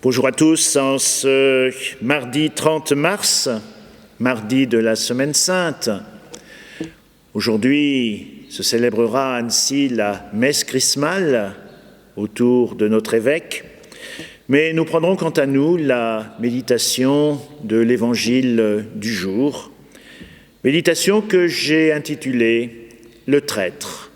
Bonjour à tous, en ce mardi 30 mars, mardi de la Semaine Sainte. Aujourd'hui se célébrera à Annecy la messe chrismale autour de notre évêque, mais nous prendrons quant à nous la méditation de l'évangile du jour, méditation que j'ai intitulée « Le traître ».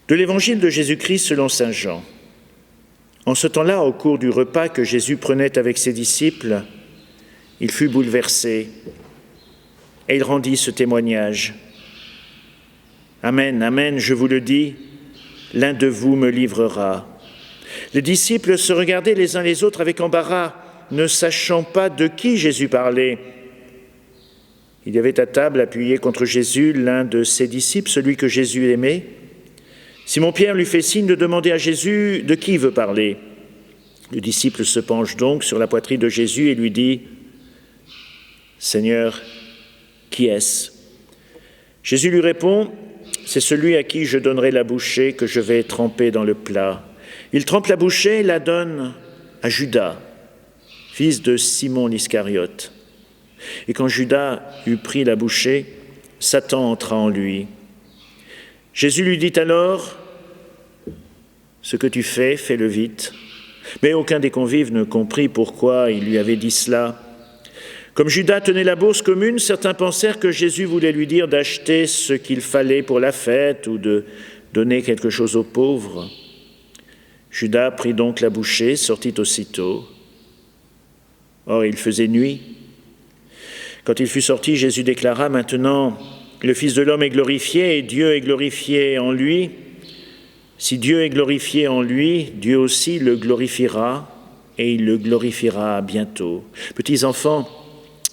De l'évangile de Jésus-Christ selon saint Jean. En ce temps-là, au cours du repas que Jésus prenait avec ses disciples, il fut bouleversé et il rendit ce témoignage. « Amen, amen, je vous le dis, l'un de vous me livrera. » Les disciples se regardaient les uns les autres avec embarras, ne sachant pas de qui Jésus parlait. Il y avait à table, appuyé contre Jésus, l'un de ses disciples, celui que Jésus aimait. Simon-Pierre lui fait signe de demander à Jésus de qui il veut parler. Le disciple se penche donc sur la poitrine de Jésus et lui dit « Seigneur, qui est-ce » Jésus lui répond « C'est celui à qui je donnerai la bouchée que je vais tremper dans le plat. » Il trempe la bouchée et la donne à Judas, fils de Simon l'Iscariote. Et quand Judas eut pris la bouchée, Satan entra en lui. Jésus lui dit alors « Ce que tu fais, fais-le vite. » Mais aucun des convives ne comprit pourquoi il lui avait dit cela. Comme Judas tenait la bourse commune, certains pensèrent que Jésus voulait lui dire d'acheter ce qu'il fallait pour la fête ou de donner quelque chose aux pauvres. Judas prit donc la bouchée, sortit aussitôt. Or, il faisait nuit. Quand il fut sorti, Jésus déclara « Maintenant, le Fils de l'homme est glorifié et Dieu est glorifié en lui. Si Dieu est glorifié en lui, Dieu aussi le glorifiera et il le glorifiera bientôt. Petits enfants,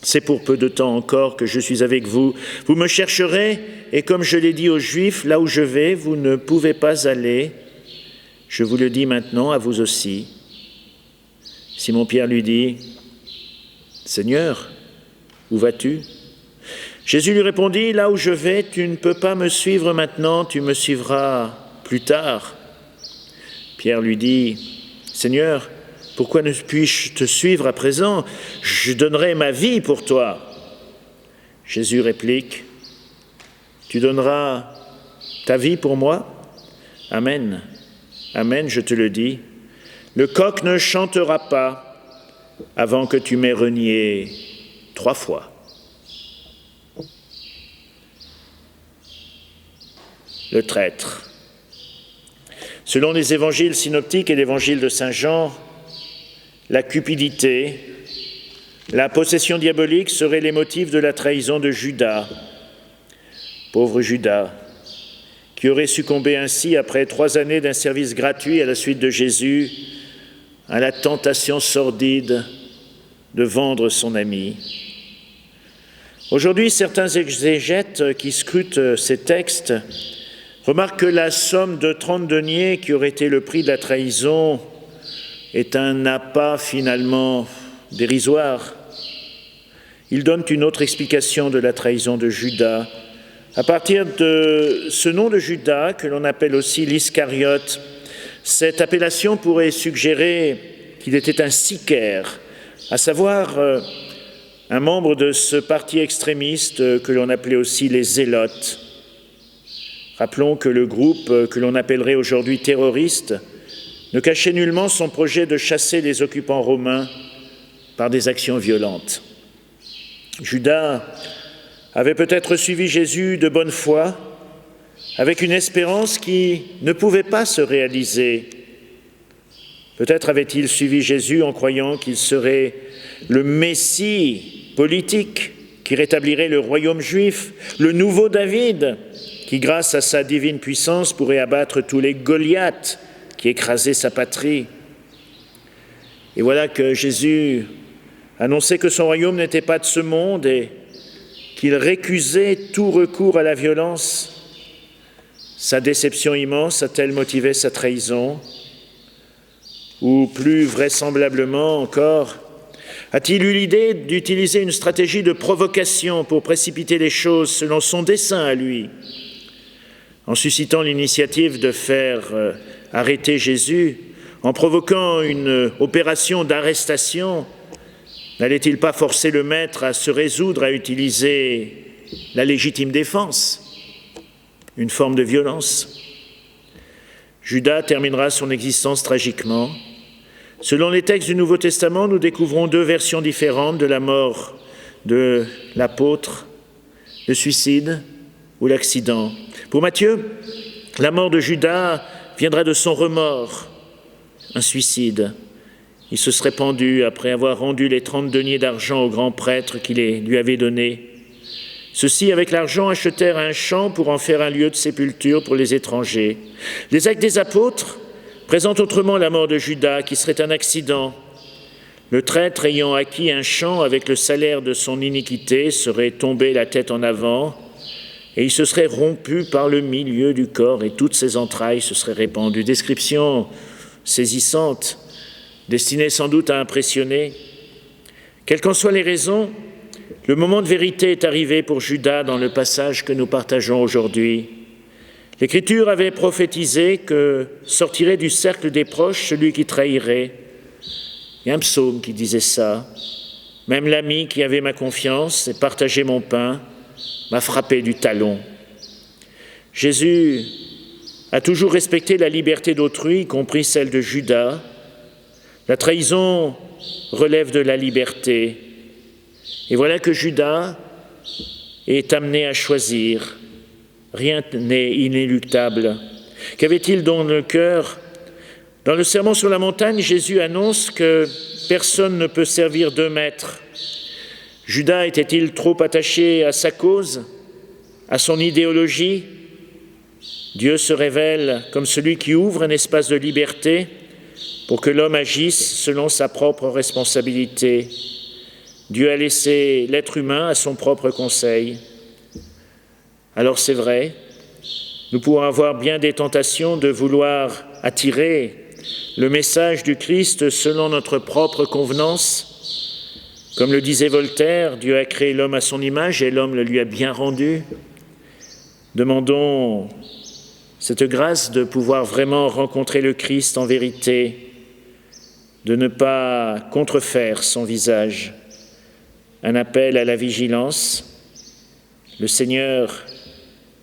c'est pour peu de temps encore que je suis avec vous. Vous me chercherez et comme je l'ai dit aux Juifs, là où je vais, vous ne pouvez pas aller. Je vous le dis maintenant à vous aussi. » Simon-Pierre lui dit « Seigneur, où vas-tu » Jésus lui répondit « Là où je vais, tu ne peux pas me suivre maintenant, tu me suivras plus tard. » Pierre lui dit « Seigneur, pourquoi ne puis-je te suivre à présent? Je donnerai ma vie pour toi. » Jésus réplique « Tu donneras ta vie pour moi? Amen, amen, je te le dis. Le coq ne chantera pas avant que tu m'aies renié 3 fois. » Le traître. Selon les évangiles synoptiques et l'évangile de saint Jean, la cupidité, la possession diabolique seraient les motifs de la trahison de Judas. Pauvre Judas, qui aurait succombé ainsi après 3 années d'un service gratuit à la suite de Jésus à la tentation sordide de vendre son ami. Aujourd'hui, certains exégètes qui scrutent ces textes remarque que la somme de 30 deniers qui aurait été le prix de la trahison est un appât finalement dérisoire. Ils donnent une autre explication de la trahison de Judas. À partir de ce nom de Judas, que l'on appelle aussi l'Iscariote, cette appellation pourrait suggérer qu'il était un sicaire, à savoir un membre de ce parti extrémiste que l'on appelait aussi les Zélotes. Rappelons que le groupe que l'on appellerait aujourd'hui terroriste ne cachait nullement son projet de chasser les occupants romains par des actions violentes. Judas avait peut-être suivi Jésus de bonne foi, avec une espérance qui ne pouvait pas se réaliser. Peut-être avait-il suivi Jésus en croyant qu'il serait le Messie politique qui rétablirait le royaume juif, le nouveau David, qui, grâce à sa divine puissance, pourrait abattre tous les Goliaths qui écrasaient sa patrie. Et voilà que Jésus annonçait que son royaume n'était pas de ce monde et qu'il récusait tout recours à la violence. Sa déception immense a-t-elle motivé sa trahison? Ou plus vraisemblablement encore, a-t-il eu l'idée d'utiliser une stratégie de provocation pour précipiter les choses selon son dessein à lui, en suscitant l'initiative de faire arrêter Jésus, en provoquant une opération d'arrestation? N'allait-il pas forcer le maître à se résoudre à utiliser la légitime défense, une forme de violence? Judas terminera son existence tragiquement. Selon les textes du Nouveau Testament, nous découvrons deux versions différentes de la mort de l'apôtre, le suicide ou l'accident. Pour Matthieu, la mort de Judas viendra de son remords, un suicide. Il se serait pendu après avoir rendu les 30 deniers d'argent au grand prêtre qui les lui avait donnés. Ceux-ci, avec l'argent, achetèrent un champ pour en faire un lieu de sépulture pour les étrangers. Les Actes des Apôtres présentent autrement la mort de Judas, qui serait un accident. Le traître, ayant acquis un champ avec le salaire de son iniquité, serait tombé la tête en avant, et il se serait rompu par le milieu du corps, et toutes ses entrailles se seraient répandues. Description saisissante, destinée sans doute à impressionner. Quelles qu'en soient les raisons, le moment de vérité est arrivé pour Judas dans le passage que nous partageons aujourd'hui. L'Écriture avait prophétisé que sortirait du cercle des proches celui qui trahirait. Il y a un psaume qui disait ça. Même l'ami qui avait ma confiance et partageait mon pain m'a frappé du talon. Jésus a toujours respecté la liberté d'autrui, y compris celle de Judas. La trahison relève de la liberté. Et voilà que Judas est amené à choisir. Rien n'est inéluctable. Qu'avait-il dans le cœur? Dans le Sermon sur la montagne, Jésus annonce que personne ne peut servir deux maîtres. Judas était-il trop attaché à sa cause, à son idéologie? Dieu se révèle comme celui qui ouvre un espace de liberté pour que l'homme agisse selon sa propre responsabilité. Dieu a laissé l'être humain à son propre conseil. Alors c'est vrai, nous pouvons avoir bien des tentations de vouloir attirer le message du Christ selon notre propre convenance. Comme le disait Voltaire, Dieu a créé l'homme à son image et l'homme le lui a bien rendu. Demandons cette grâce de pouvoir vraiment rencontrer le Christ en vérité, de ne pas contrefaire son visage. Un appel à la vigilance. Le Seigneur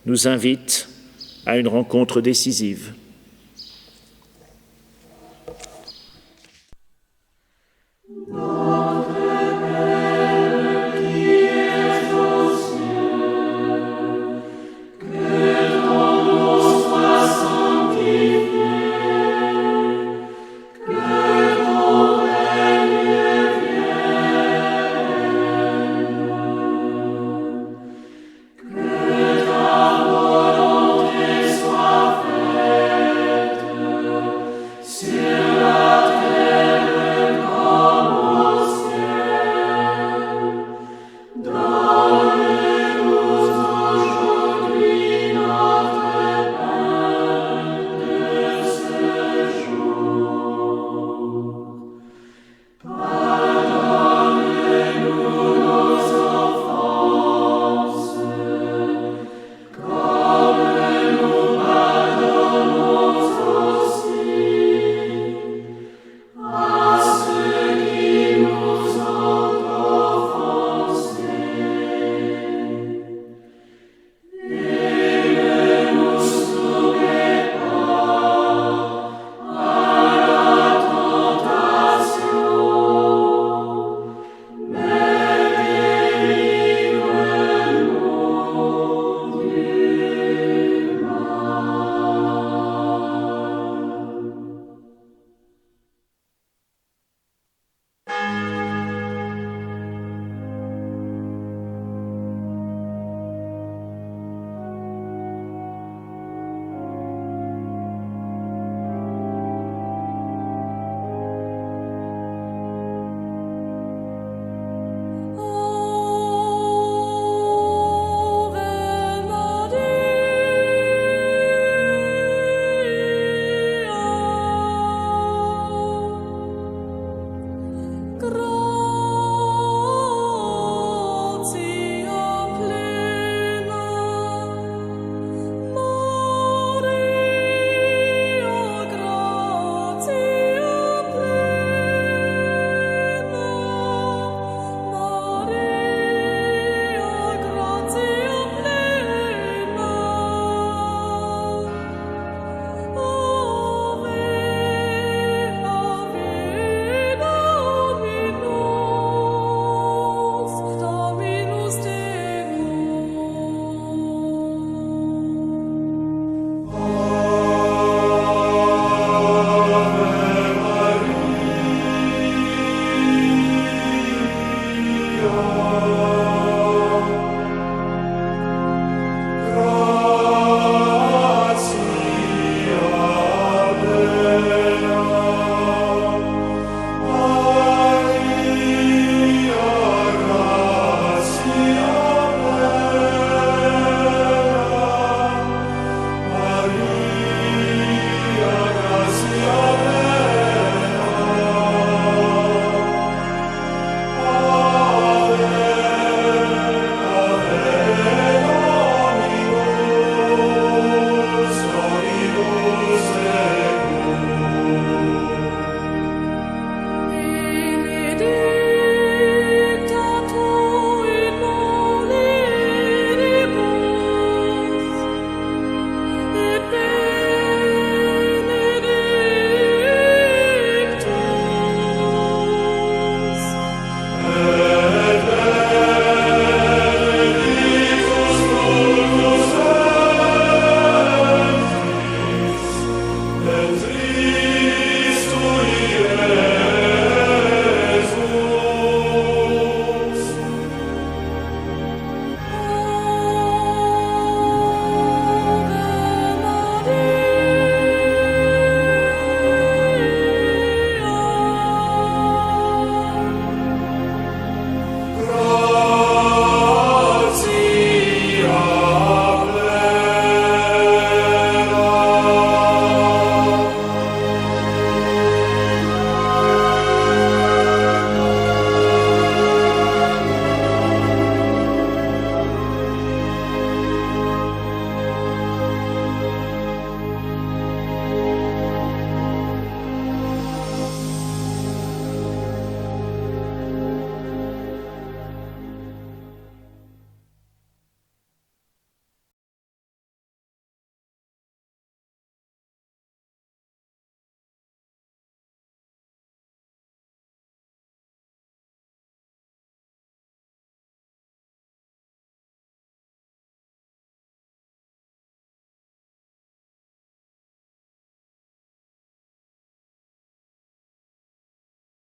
nous invite à une rencontre décisive.